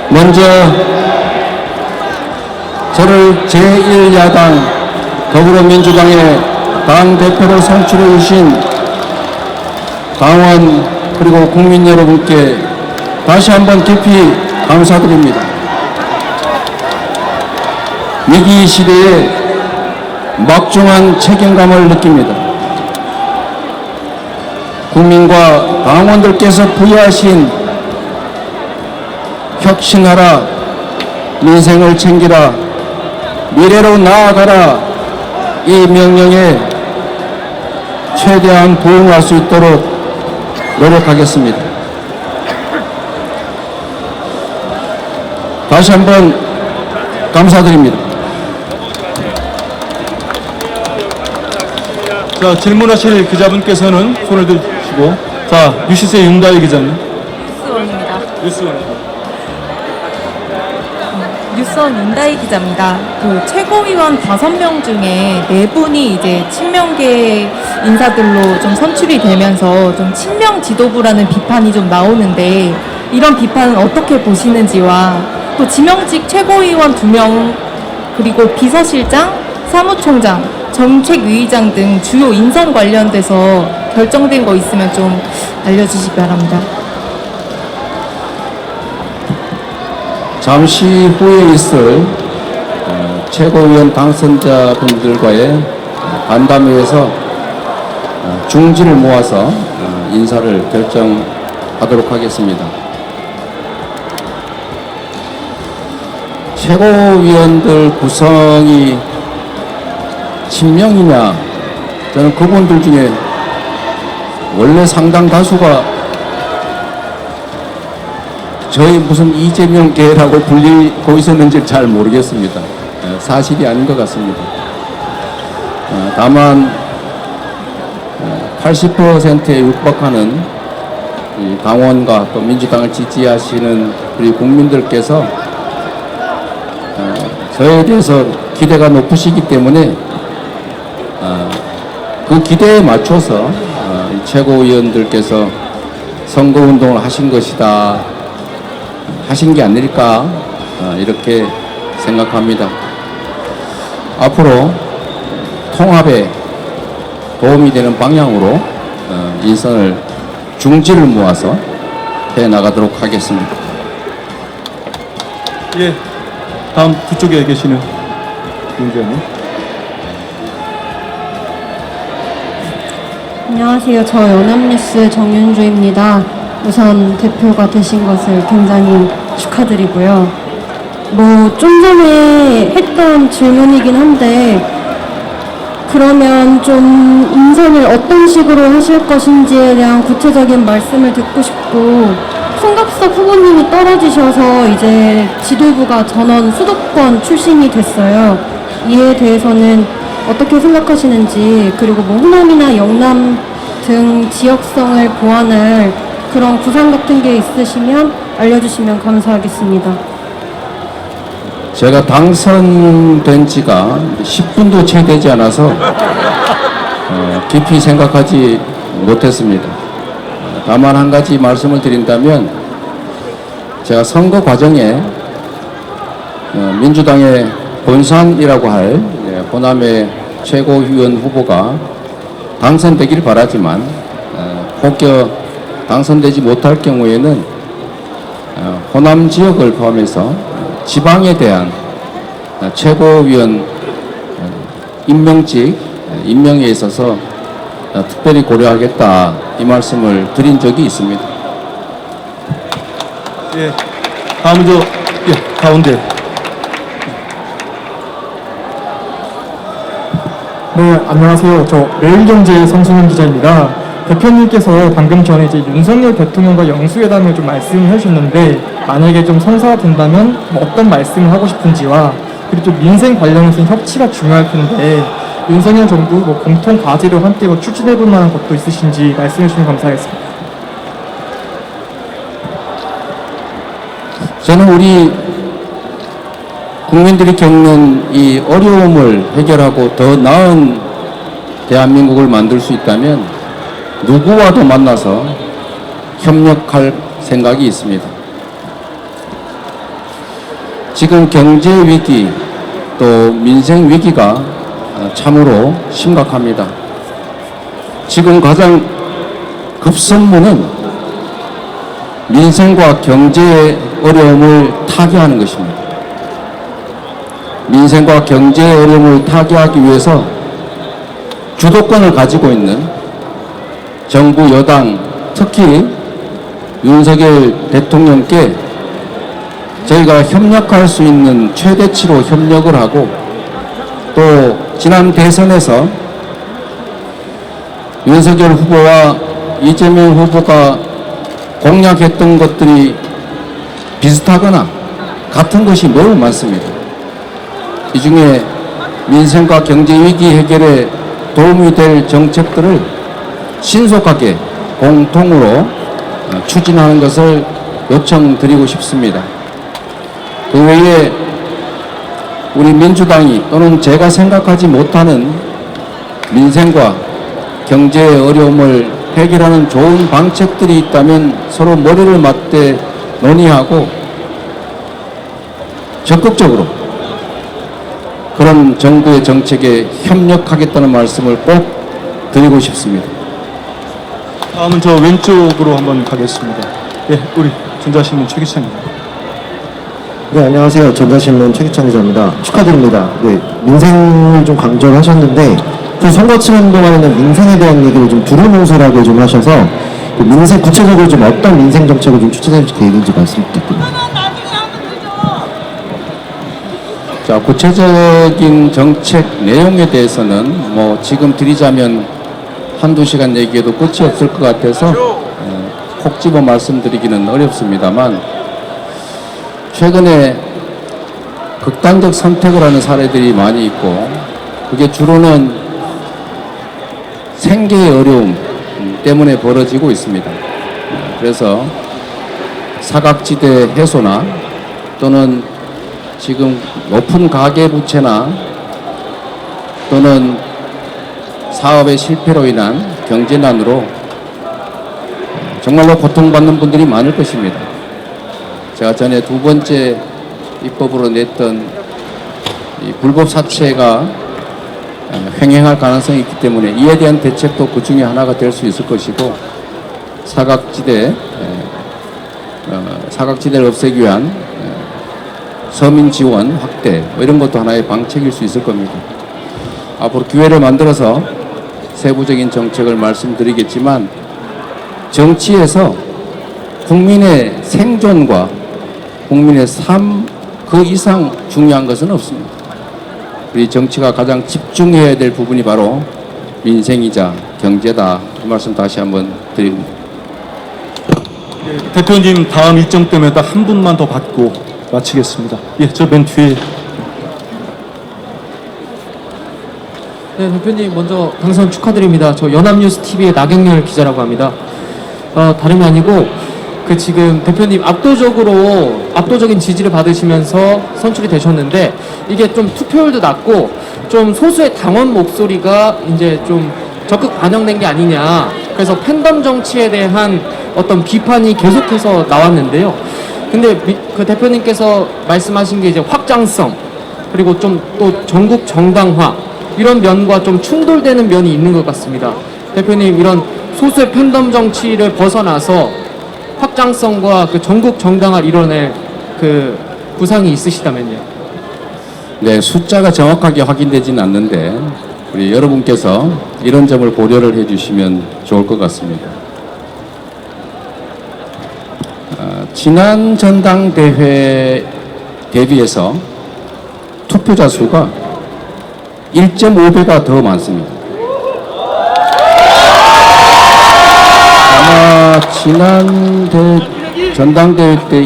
먼저 저를 제1야당 더불어민주당의 당대표로 선출해 주신 당원 그리고 국민 여러분께 다시 한번 깊이 감사드립니다. 위기 시대에 막중한 책임감을 느낍니다. 국민과 당원들께서 부여하신 혁신하라, 민생을 챙기라, 미래로 나아가라 이 명령에 최대한 부응할 수 있도록 노력하겠습니다. 다시 한번 감사드립니다. 자, 질문하실 기자분께서는 손을 들시고, 자, 뉴시스의 윤다희 기자님. 뉴스원입니다. 뉴스원. 뉴스원 윤다희 기자입니다. 그 최고위원 5명 중에 4분이 이제 친명계 인사들로 좀 선출이 되면서 좀 친명 지도부라는 비판이 좀 나오는데 이런 비판은 어떻게 보시는지와 또 지명직 최고위원 2명 그리고 비서실장, 사무총장, 정책위의장 등 주요 인선 관련돼서 결정된 거 있으면 좀 알려주시기 바랍니다. 잠시 후에 있을 최고위원 당선자분들과의 간담회에서 중지를 모아서 인사를 결정하도록 하겠습니다. 최고위원들 구성이 친명이냐? 저는 그분들 중에 원래 상당 다수가 저희 무슨 이재명계라고 불리고 있었는지 잘 모르겠습니다. 사실이 아닌 것 같습니다. 다만 80%에 육박하는 당원과 또 민주당을 지지하시는 우리 국민들께서 저에 대해서 기대가 높으시기 때문에 그 기대에 맞춰서 최고위원들께서 선거운동을 하신 것이다, 하신 게 아닐까 이렇게 생각합니다. 앞으로 통합에 도움이 되는 방향으로 인선을 중지를 모아서 해 나가도록 하겠습니다. 예, 다음 그쪽에 계시는 윤재님. 안녕하세요. 저 연합뉴스 정윤주입니다. 우선 대표가 되신 것을 굉장히 축하드리고요. 좀 전에 했던 질문이긴 한데 그러면 좀 인선을 어떤 식으로 하실 것인지에 대한 구체적인 말씀을 듣고 싶고, 송갑석 후보님이 떨어지셔서 이제 지도부가 전원 수도권 출신이 됐어요. 이에 대해서는 어떻게 생각하시는지, 그리고 호남이나 영남 등 지역성을 보완할 그런 구상 같은 게 있으시면 알려주시면 감사하겠습니다. 제가 당선된 지가 10분도 채 되지 않아서 깊이 생각하지 못했습니다. 다만 한 가지 말씀을 드린다면, 제가 선거 과정에 민주당의 본산이라고 할 호남의 최고위원 후보가 당선되길 바라지만 혹여 당선되지 못할 경우에는 호남 지역을 포함해서 지방에 대한 최고위원 임명에 있어서 특별히 고려하겠다, 이 말씀을 드린 적이 있습니다. 예, 다음 가운데. 네, 안녕하세요. 저 매일경제의 성승훈 기자입니다. 대표님께서 방금 전에 이제 윤석열 대통령과 영수회담을 좀 말씀해 주셨는데, 만약에 좀 성사가 된다면 어떤 말씀을 하고 싶은지와, 그리고 또 민생 관련해서 협치가 중요할 텐데 윤석열 정부 공통 과제로 함께 추진해 볼 만한 것도 있으신지 말씀해 주시면 감사하겠습니다. 저는 우리 국민들이 겪는 이 어려움을 해결하고 더 나은 대한민국을 만들 수 있다면 누구와도 만나서 협력할 생각이 있습니다. 지금 경제 위기 또 민생 위기가 참으로 심각합니다. 지금 가장 급선무는 민생과 경제의 어려움을 타개하는 것입니다. 민생과 경제의 어려움을 타개하기 위해서 주도권을 가지고 있는 정부 여당, 특히 윤석열 대통령께 저희가 협력할 수 있는 최대치로 협력을 하고, 또 지난 대선에서 윤석열 후보와 이재명 후보가 공약했던 것들이 비슷하거나 같은 것이 매우 많습니다. 이 중에 민생과 경제 위기 해결에 도움이 될 정책들을 신속하게 공통으로 추진하는 것을 요청드리고 싶습니다. 그 외에 우리 민주당이 또는 제가 생각하지 못하는 민생과 경제의 어려움을 해결하는 좋은 방책들이 있다면 서로 머리를 맞대 논의하고 적극적으로 그런 정부의 정책에 협력하겠다는 말씀을 꼭 드리고 싶습니다. 다음은 저 왼쪽으로 한번 가겠습니다. 예, 우리 전자신문 최 기자입니다. 네, 안녕하세요. 전자신문 최기찬 기자입니다. 축하드립니다. 네, 민생을 좀 강조를 하셨는데, 그 선거 치는 동안에는 민생에 대한 얘기를 좀 두루뭉술하게 좀 하셔서, 그 민생, 구체적으로 좀 어떤 민생 정책을 좀 추진해 주실 계획인지 말씀 부탁드립니다. 자, 구체적인 정책 내용에 대해서는 뭐 지금 드리자면 한두 시간 얘기해도 끝이 없을 것 같아서 콕 집어 말씀드리기는 어렵습니다만, 최근에 극단적 선택을 하는 사례들이 많이 있고, 그게 주로는 생계의 어려움 때문에 벌어지고 있습니다. 그래서 사각지대 해소나 또는 지금 높은 가계부채나 또는 사업의 실패로 인한 경제난으로 정말로 고통받는 분들이 많을 것입니다. 제가 전에 두 번째 입법으로 냈던 이 불법 사채가 횡행할 가능성이 있기 때문에 이에 대한 대책도 그 중에 하나가 될 수 있을 것이고, 사각지대를 없애기 위한 서민 지원 확대 뭐 이런 것도 하나의 방책일 수 있을 겁니다. 앞으로 기회를 만들어서 세부적인 정책을 말씀드리겠지만, 정치에서 국민의 생존과 국민의 삶 그 이상 중요한 것은 없습니다. 우리 정치가 가장 집중해야 될 부분이 바로 민생이자 경제다. 이 말씀 다시 한번 드립니다. 예, 대표님 다음 일정 때문에 딱 한 분만 더 받고 마치겠습니다. 예, 저 맨 뒤에. 네, 대표님 먼저 당선 축하드립니다. 저 연합뉴스 TV의 나경렬 기자라고 합니다. 다름이 아니고 지금 대표님 압도적인 지지를 받으시면서 선출이 되셨는데, 이게 좀 투표율도 낮고 좀 소수의 당원 목소리가 이제 좀 적극 반영된 게 아니냐, 그래서 팬덤 정치에 대한 어떤 비판이 계속해서 나왔는데요. 근데 그 대표님께서 말씀하신 게 이제 확장성, 그리고 좀 또 전국 정당화 이런 면과 좀 충돌되는 면이 있는 것 같습니다. 대표님, 이런 소수의 팬덤 정치를 벗어나서 확장성과 그 전국 정당화를 이뤄낼 그 구상이 있으시다면요. 네, 숫자가 정확하게 확인되지는 않는데 우리 여러분께서 이런 점을 고려를 해주시면 좋을 것 같습니다. 지난 전당대회 대비해서 투표자 수가 1.5배가 더 많습니다. 아마 지난 전당대회 때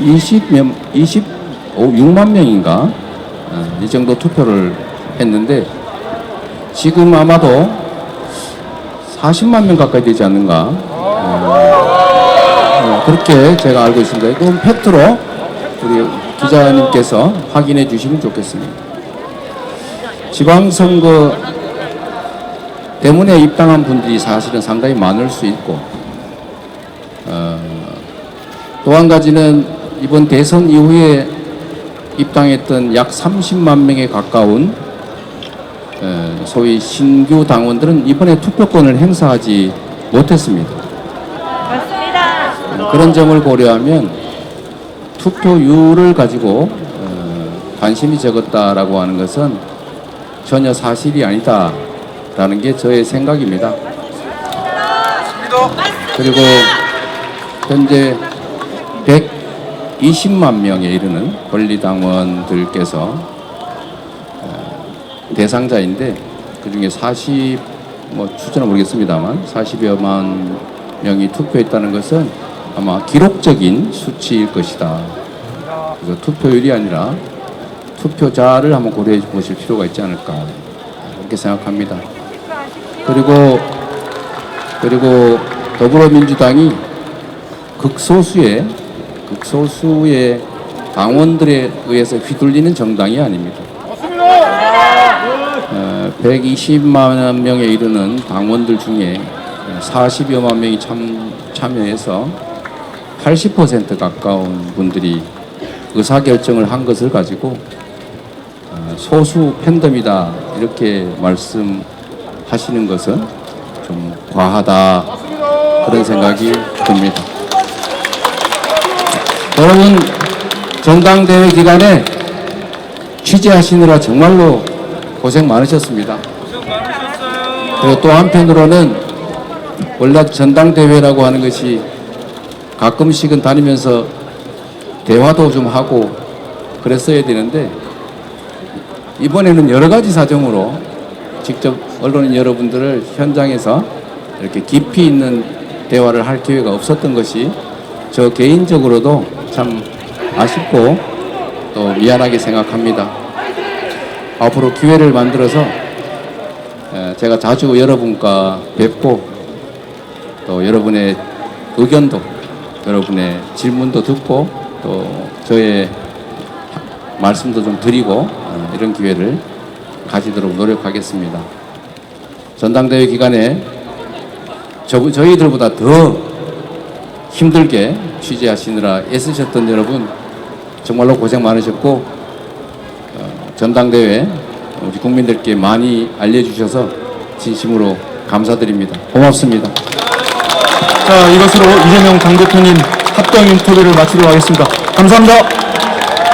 26만 명인가 이 정도 투표를 했는데, 지금 아마도 40만 명 가까이 되지 않는가, 그렇게 제가 알고 있습니다. 이건 팩트로 우리 기자님께서 확인해 주시면 좋겠습니다. 지방선거 때문에 입당한 분들이 사실은 상당히 많을 수 있고, 또 한 가지는 이번 대선 이후에 입당했던 약 30만 명에 가까운 소위 신규 당원들은 이번에 투표권을 행사하지 못했습니다. 그런 점을 고려하면 투표율을 가지고 관심이 적었다라고 하는 것은 전혀 사실이 아니다라는 게 저의 생각입니다. 그리고 현재 120만 명에 이르는 권리당원들께서 대상자인데 그중에 추천은 모르겠습니다만 40여만 명이 투표했다는 것은 아마 기록적인 수치일 것이다. 그래서 투표율이 아니라 투표자를 한번 고려해 보실 필요가 있지 않을까 이렇게 생각합니다. 그리고 더불어민주당이 극소수의 당원들에 의해서 휘둘리는 정당이 아닙니다. 120만 명에 이르는 당원들 중에 40여만 명이 참여해서 80% 가까운 분들이 의사결정을 한 것을 가지고 소수 팬덤이다 이렇게 말씀하시는 것은 좀 과하다 그런 생각이 듭니다. 여러분 전당대회 기간에 취재하시느라 정말로 고생 많으셨습니다. 그리고 또 한편으로는 원래 전당대회라고 하는 것이 가끔씩은 다니면서 대화도 좀 하고 그랬어야 되는데 이번에는 여러 가지 사정으로 직접 언론인 여러분들을 현장에서 이렇게 깊이 있는 대화를 할 기회가 없었던 것이 저 개인적으로도 참 아쉽고 또 미안하게 생각합니다. 앞으로 기회를 만들어서 제가 자주 여러분과 뵙고 또 여러분의 의견도 여러분의 질문도 듣고 또 저의 말씀도 좀 드리고 이런 기회를 가지도록 노력하겠습니다. 전당대회 기간에 저희들보다 더 힘들게 취재하시느라 애쓰셨던 여러분 정말로 고생 많으셨고 전당대회 우리 국민들께 많이 알려주셔서 진심으로 감사드립니다. 고맙습니다. 자, 이것으로 이재명 당대표님 합동 인터뷰를 마치도록 하겠습니다. 감사합니다.